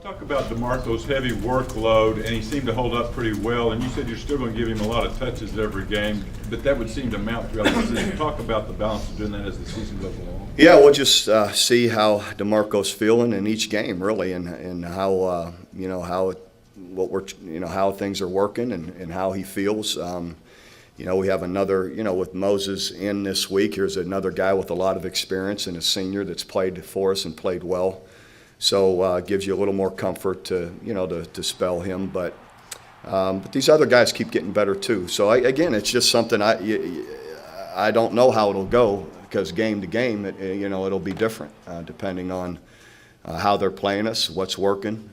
Talk about DeMarco's heavy workload, and he seemed to hold up pretty well. And you said you're still going to give him a lot of touches every game, but that would seem to mount throughout the season. Talk about the balance of doing that as the season goes along. Yeah, we'll just see how DeMarco's feeling in each game, really, and how how things are working and how he feels. We have another, with Moses in this week. Here's another guy with a lot of experience and a senior that's played for us and played well. So it gives you a little more comfort to spell him. But these other guys keep getting better too. So again, it's just something I don't know how it'll go, because game to game, it'll be different depending on how they're playing us, what's working,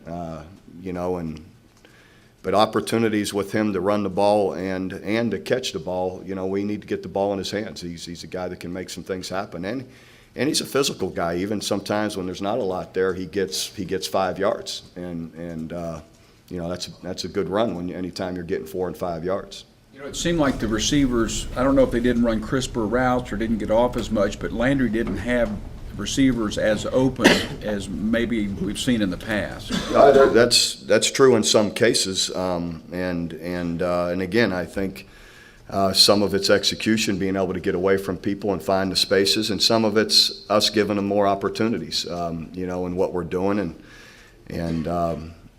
But opportunities with him to run the ball and to catch the ball, we need to get the ball in his hands. He's a guy that can make some things happen, and he's a physical guy. Even sometimes when there's not a lot there, he gets 5 yards, and that's a good run anytime you're getting 4 and 5 yards. It seemed like the receivers, I don't know if they didn't run crisper routes or didn't get off as much, but Landry didn't have receivers as open as maybe we've seen in the past. That's true in some cases, and again, I think some of it's execution, being able to get away from people and find the spaces, and some of it's us giving them more opportunities, in what we're doing, and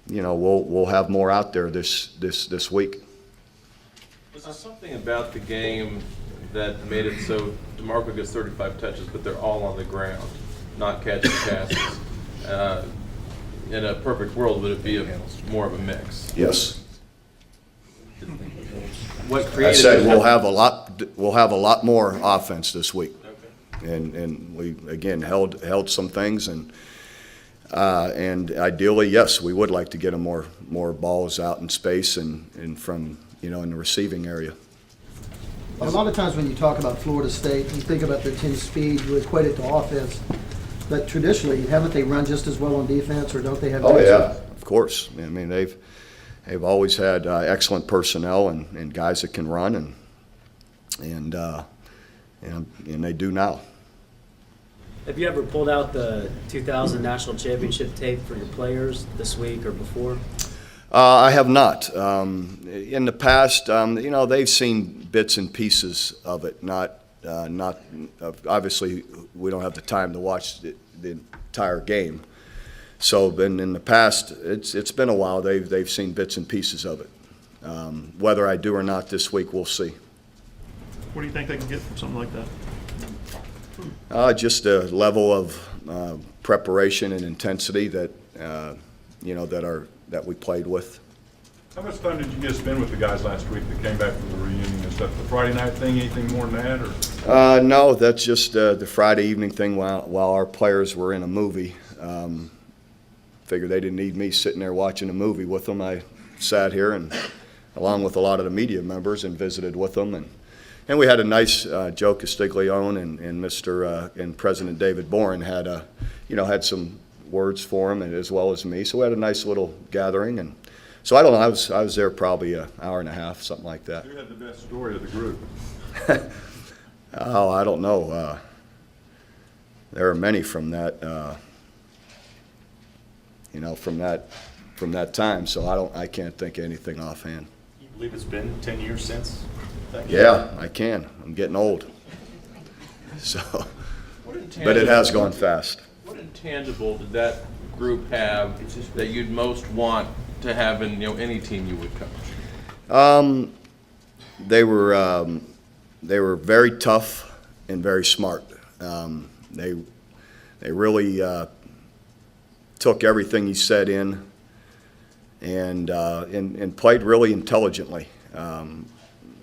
we'll have more out there this week. Was there something about the game that made it so DeMarco gets 35 touches, but they're all on the ground, not catching passes? In a perfect world, would it be more of a mix? Yes. What created? I said we'll have a lot more offense this week, Okay. and we again held some things, and ideally, yes, we would like to get them more balls out in space and from in the receiving area. A lot of times when you talk about Florida State, you think about their 10 speed, you equate it to offense. But traditionally, haven't they run just as well on defense, or don't they have? Oh yeah, of course. I mean, they've always had excellent personnel and guys that can run, and they do now. Have you ever pulled out the 2000 National Championship tape for your players this week or before? I have not. In the past, they've seen bits and pieces of it. Not obviously, we don't have the time to watch the entire game. So, in the past, it's been a while. They've seen bits and pieces of it. Whether I do or not this week, we'll see. What do you think they can get from something like that? Just a level of preparation and intensity that that we played with. How much time did you get to spend with the guys last week that came back from the reunion and stuff? The Friday night thing, anything more than that, or? No, that's just the Friday evening thing while our players were in a movie. Figured they didn't need me sitting there watching a movie with them. I sat here and, along with a lot of the media members, and visited with them, and we had a nice Joe Castiglione and President David Boren had some words for him, and as well as me. So we had a nice little gathering, and so I don't know. I was there probably an hour and a half, something like that. Who had the best story of the group? Oh, I don't know. There are many from that. From that time. So I can't think of anything offhand. You believe it's been 10 years since that game? Yeah, I can. I'm getting old. So, but it has gone fast. What intangible did that group have that you'd most want to have in any team you would coach? They were very tough and very smart. They really took everything he said in and played really intelligently. And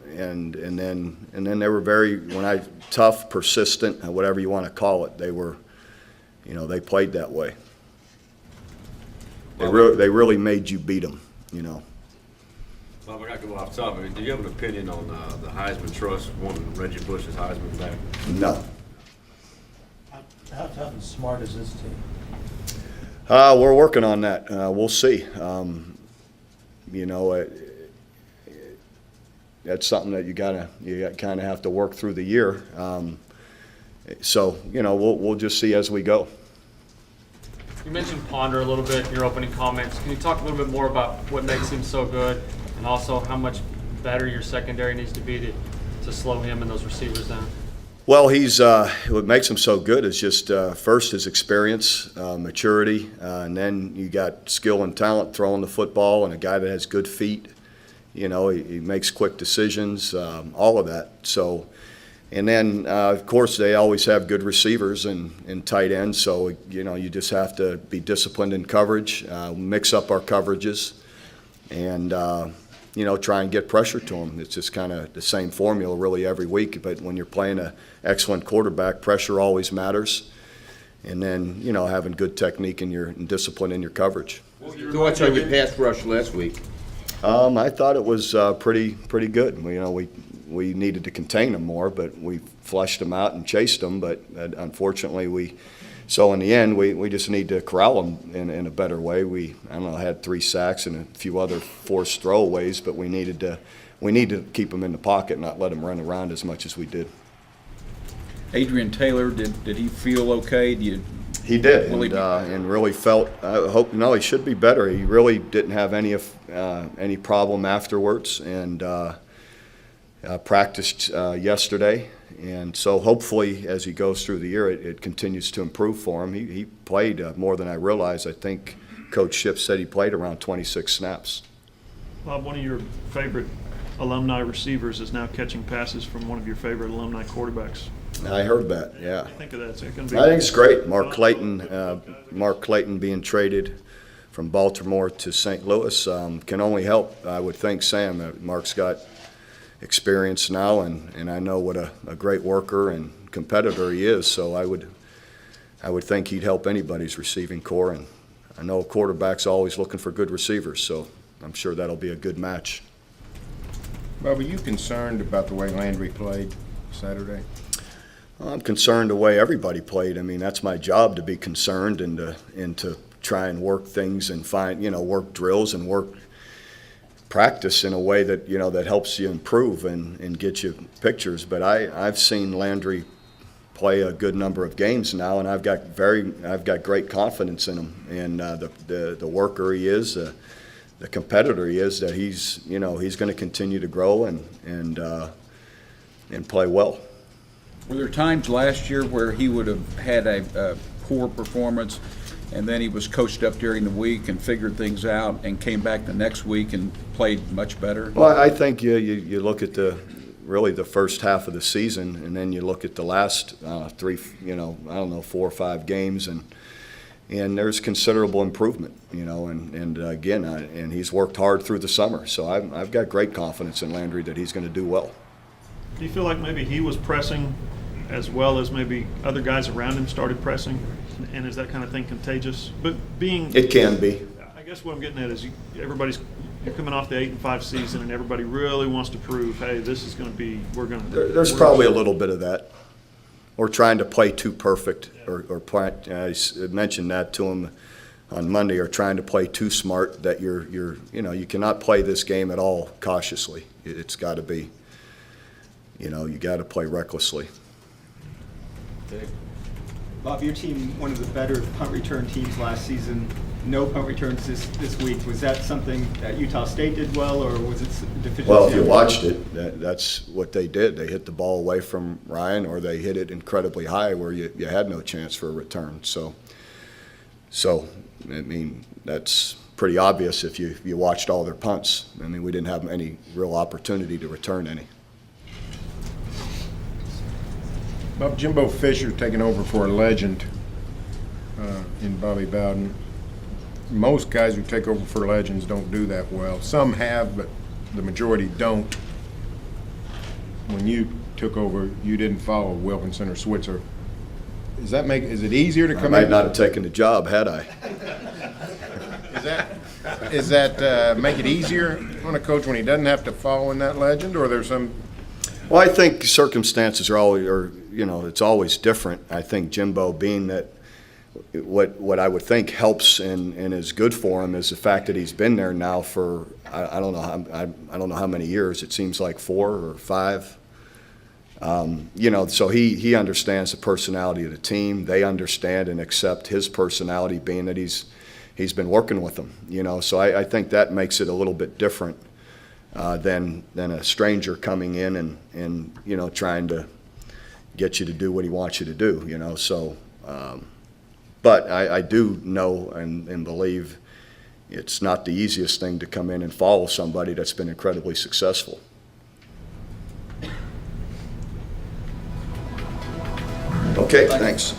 then they were very tough, persistent, whatever you want to call it. They were. They played that way. They really made you beat them, Well, I got to go off topic. Do you have an opinion on the Heisman Trust wanting Reggie Bush's Heisman back? No. How tough and smart is this team? We're working on that. We'll see. That's something that you kind of have to work through the year. So we'll just see as we go. You mentioned Ponder a little bit in your opening comments. Can you talk a little bit more about what makes him so good, and also how much better your secondary needs to be to slow him and those receivers down? Well, what makes him so good is just first his experience, maturity, and then you got skill and talent throwing the football, and a guy that has good feet. He makes quick decisions, all of that. So, and then of course they always have good receivers and tight ends. So you just have to be disciplined in coverage, mix up our coverages, and try and get pressure to them. It's just kind of the same formula really every week. But when you're playing an excellent quarterback, pressure always matters. And then, having good technique and discipline in your coverage. Thoughts on your pass rush last week? I thought it was pretty good. We needed to contain them more, but we flushed them out and chased them. But unfortunately, so in the end, we just need to corral them in a better way. Had 3 sacks and a few other forced throwaways, but we need to keep them in the pocket, not let them run around as much as we did. Adrian Taylor, did he feel okay? He did, and really felt. He should be better. He really didn't have any problem afterwards, and practiced yesterday. And so hopefully, as he goes through the year, it continues to improve for him. He played more than I realized. I think Coach Shipp said he played around 26 snaps. Bob, one of your favorite alumni receivers is now catching passes from one of your favorite alumni quarterbacks. I heard that, yeah. What do you think of that? I think it's great. Mark Clayton being traded from Baltimore to St. Louis can only help, I would think, Sam. Mark's got experience now, and I know what a great worker and competitor he is, so I would think he'd help anybody's receiving core, and I know a quarterback's always looking for good receivers, so I'm sure that'll be a good match. Bob, are you concerned about the way Landry played Saturday? I'm concerned the way everybody played. I mean, that's my job, to be concerned and to try and work things and work drills and work practice in a way that that helps you improve and get you pictures. But I've seen Landry play a good number of games now, and I've got great confidence in him and the worker he is, the competitor he is. That he's going to continue to grow and play well. Were there times last year where he would have had a poor performance, and then he was coached up during the week and figured things out and came back the next week and played much better? Well, I think you look at the first half of the season, and then you look at the last 4 or 5 games, and there's considerable improvement, and again, and he's worked hard through the summer, so I've got great confidence in Landry that he's going to do well. Do you feel like maybe he was pressing as well as maybe other guys around him started pressing? And is that kind of thing contagious? But it can be. I guess what I'm getting at is you're coming off the 8-5 season, and everybody really wants to prove, hey, this is going to be, There's probably a little bit of that, or trying to play too perfect, or I mentioned that to him on Monday, or trying to play too smart. That you cannot play this game at all cautiously. It's got to be, you got to play recklessly. Bob, your team, one of the better punt return teams last season, no punt returns this week. Was that something that Utah State did well, or was it deficiency? Well, if you watched it, that's what they did. They hit the ball away from Ryan, or they hit it incredibly high where you had no chance for a return. So I mean, that's pretty obvious if you watched all their punts. I mean, we didn't have any real opportunity to return any. Bob, Jimbo Fisher taking over for a legend in Bobby Bowden. Most guys who take over for legends don't do that well. Some have, but the majority don't. When you took over, you didn't follow Wilkinson or Switzer. Is it easier to come in? I might not have taken the job, had I. Is that make it easier on a coach when he doesn't have to follow in that legend, or there's some? Well, I think circumstances are always, it's always different. I think Jimbo, being that what I would think helps and is good for him is the fact that he's been there now for I don't know how many years. It seems like 4 or 5. You know, so he understands the personality of the team. They understand and accept his personality, being that he's been working with them, you know. So I think that makes it a little bit different than a stranger coming in and you know, trying to get you to do what he wants you to do, you know. So, but I do know and believe it's not the easiest thing to come in and follow somebody that's been incredibly successful. Okay, thanks.